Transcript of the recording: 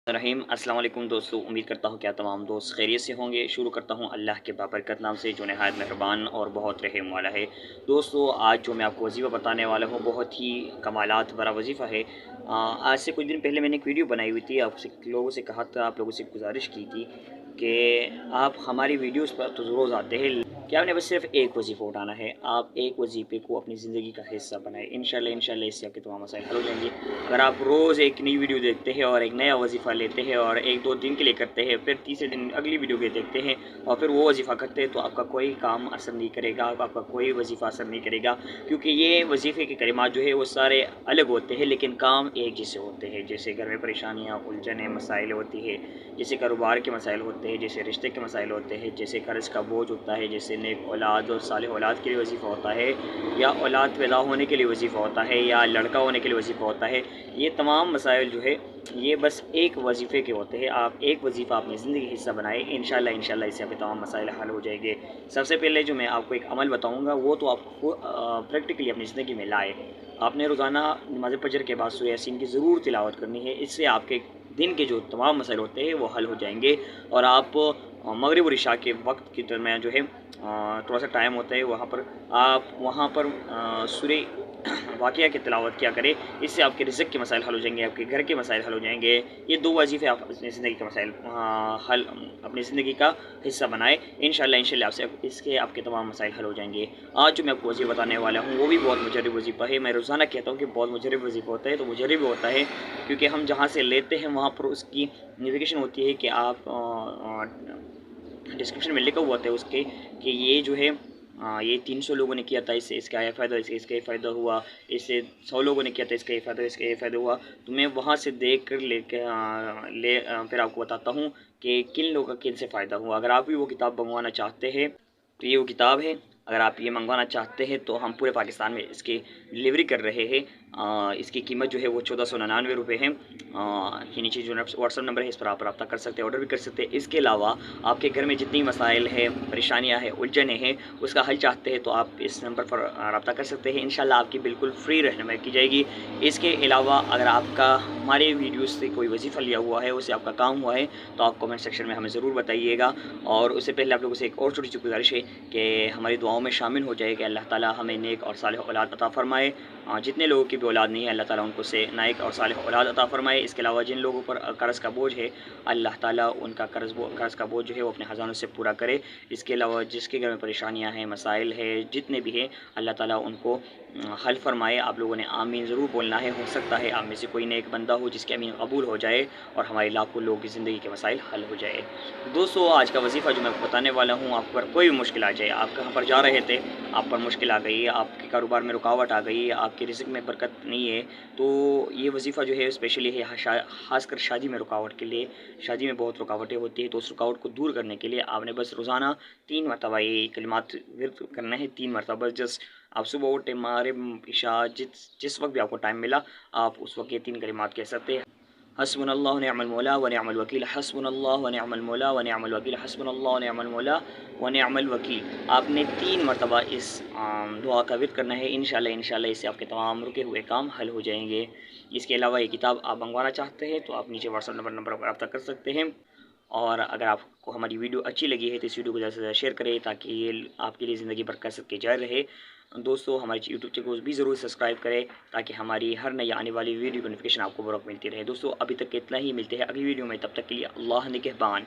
रहीम अस्सलाम वालेकुम दोस्तों, उम्मीद करता हूँ क्या तमाम दोस्त खैरियत से होंगे। शुरू करता हूँ अल्लाह के बाबरकत नाम से जो नहायत मेहरबान और बहुत रहम वाला है। दोस्तों, आज जो मैं आपको वजीफ़ा बताने वाला हूँ बहुत ही कमालात भरा वजीफ़ा है। आज से कुछ दिन पहले मैंने एक वीडियो बनाई हुई थी, आपसे लोगों से कहा था, आप लोगों से गुजारिश की थी कि आप हमारी वीडियोज़ पर तो रोज़ आते हैं कि आपने बस सिर्फ एक वजीफ़ा उठाना है। आप एक वजीफ़े को अपनी ज़िंदगी का हिस्सा बनाएं। इंशाल्लाह इससे आपके तमाम मसाइल हल हो जाएंगे। अगर आप रोज़ एक नई वीडियो देखते हैं और एक नया वजीफ़ा लेते हैं और एक दो दिन के लिए करते हैं, फिर तीसरे दिन अगली वीडियो के देखते हैं और फिर वो वजीफ़ा करते हैं, तो आपका कोई काम असर नहीं करेगा, आपका कोई वजीफ़ा असर नहीं करेगा। क्योंकि ये वजीफ़े के कलिमात जो है वो सारे अलग होते हैं लेकिन काम एक जैसे होते हैं। जैसे घर में परेशानियाँ, उलझनें, मसाइल होती है, जैसे कारोबार के मसाइल होते हैं, जैसे रिश्ते के मसाइल होते हैं, जैसे कर्ज़ का बोझ होता है, जैसे नेक औलाद और सालेह औलाद के लिए वजीफ़ा होता है, या औलाद पैदा होने के लिए वजीफ़ा होता है, या लड़का होने के लिए वजीफ़ा होता है। ये तमाम मसाइल जो है ये बस एक वजीफ़े के होते हैं। आप एक वजीफ़ा अपनी ज़िंदगी का हिस्सा बनाएँ, इंशाल्लाह इससे आपके तमाम मसाइल हल हो जाएंगे। सबसे पहले जो मैं आपको एक अमल बताऊँगा वो तो आपको प्रैक्टिकली अपनी ज़िंदगी में लाए। आपने रोज़ाना नमाज़ फजर के बाद सूरह यासीन की ज़रूर तिलावत करनी है। इससे आपके दिन के जो तमाम मसाइल होते हैं वो हल हो जाएंगे। और आप मगरिब और इशा के वक्त के दरमियान जो है थोड़ा सा टाइम होता है, वहाँ पर आप सूरह वाक़िया की तिलावत किया करें। इससे आपके रिज़्क़ के मसाइल हल हो जाएंगे, आपके घर के मसाइल हल हो जाएंगे। ये दो वजीफ़े आप अपनी ज़िंदगी के मसाइल हल अपनी ज़िंदगी का हिस्सा बनाएँ। इंशाल्लाह आपसे इसके आपके तमाम मसाइल हल हो जाएंगे। आज जो मैं आपको वज़ीफ़ा बताने वाला हूँ वो भी बहुत मुजर्रब वज़ीफ़ा है। मैं रोज़ाना कहता हूँ कि बहुत मुजर्रब वज़ीफ़ा होता है, तो मुजर्रब होता है क्योंकि हम जहाँ से लेते हैं वहाँ पर उसकी नोटिफ़िकेशन होती है कि आप डिस्क्रिप्शन में लिखा हुआ होता है उसके कि ये जो है ये 300 लोगों ने किया था, इससे इसका ये फ़ायदा, इससे इसका ये फ़ायदा हुआ, इससे 100 लोगों ने किया था, इसका ये फ़ायदा, इसका ये फ़ायदा हुआ। तो मैं वहाँ से देख कर फिर आपको बताता हूँ कि किन लोगों का किन से फ़ायदा हुआ। अगर आप भी वो किताब मंगवाना चाहते हैं तो ये वो किताब है। अगर आप ये मंगवाना चाहते हैं तो हम पूरे पाकिस्तान में इसकी डिलीवरी कर रहे हैं। इसकी कीमत जो है वो 1499 है। ये नीचे जो व्हाट्सअप नंबर है इस पर आप रब्ता कर सकते हैं, ऑर्डर भी कर सकते हैं। इसके अलावा आपके घर में जितनी मसाइल है, परेशानियाँ हैं, उलझनें हैं, उसका हल चाहते हैं तो आप इस नंबर पर रब्ता कर सकते हैं। इंशाल्लाह आपकी बिल्कुल फ्री रहनुमाई की जाएगी। इसके अलावा अगर आपका हमारे वीडियोज़ से कोई वजीफ़ा लिया हुआ है, उससे आपका काम हुआ है, तो आप कमेंट सेक्शन में हमें ज़रूर बताइएगा। और उससे पहले आप लोगों से एक और छोटी सी गुजारिश है कि हमारी दुआओं में शामिल हो जाए कि अल्लाह ताला हमें नेक और सालेह औलाद अता फ़रमाए। जितने लोगों की भी औलाद नहीं है, अल्लाह ताला उनको से नेक और सालेह औलाद अता फ़रमाए। इसके अलावा जिन लोगों पर कर्ज़ का बोझ है, अल्लाह ताला उनका कर्ज़ का बोझ जो है वो अपने ख़ज़ानों से पूरा करे। इसके अलावा जिसके घर में परेशानियाँ हैं, मसाइल है, जितने भी हैं, अल्लाह ताला उनको हल फ़रमाए। आप लोगों ने आमीन ज़रूर बोलना है। हो सकता है आप में से कोई नेक बंदा हो जिसके आमीन कबूल हो जाए और हमारे लाखों लोगों की ज़िंदगी के मसाइल हल हो जाए। दोस्तों, आज का वजीफ़ा जो मैं आपको बताने वाला हूँ, आप पर कोई भी मुश्किल आ जाए, आप कहाँ पर जा रहे थे, आप पर मुश्किल आ गई, आपके कारोबार में रुकावट आ गई, आपके रिज़्क़ में बरकत नहीं है, तो ये वजीफ़ा जो है स्पेशली है ख़ासकर शादी में रुकावट के लिए। शादी में बहुत रुकावटें होती हैं, तो उस रुकावट को दूर करने के लिए आपने बस रोज़ाना 3 मरतबा ये कलिमात विर्द करना है। 3 मरतबा जस्ट आप सुबह उठे, मागरिब, इशा, जिस वक़्त भी आपको टाइम मिला, आप उस वक़्त ये 3 कलिमात कह सकते हैं। हस्बुनल्लाहु व निअमल मौला व निअमल वकील, हस्बुनल्लाहु व निअमल मौला व निअमल वकील, हस्बुनल्लाहु व निअमल मौला व निअमल वकील। आपने 3 मरतबा इस दुआ का विर्द करना है। इंशाल्लाह इससे आपके तमाम रुके हुए काम हल हो जाएंगे। इसके अलावा ये किताब आप मंगवाना चाहते हैं तो आप नीचे व्हाट्सअप नंबर पर रब्ता कर सकते हैं। और अगर आपको हमारी वीडियो अच्छी लगी है तो इस वीडियो को ज़्यादा से ज़्यादा शेयर करें ताकि ये आपके लिए ज़िंदगी भर कर सके जारी रहे। दोस्तों, हमारे यूट्यूब चैनल को भी ज़रूर सब्सक्राइब करें ताकि हमारी हर नई आने वाली वीडियो की नोटिफिकेशन आपको बर वक्त मिलती रहे। दोस्तों, अभी तक इतना ही, मिलते हैं अगली वीडियो में, तब तक के लिए अल्लाह निगहबान।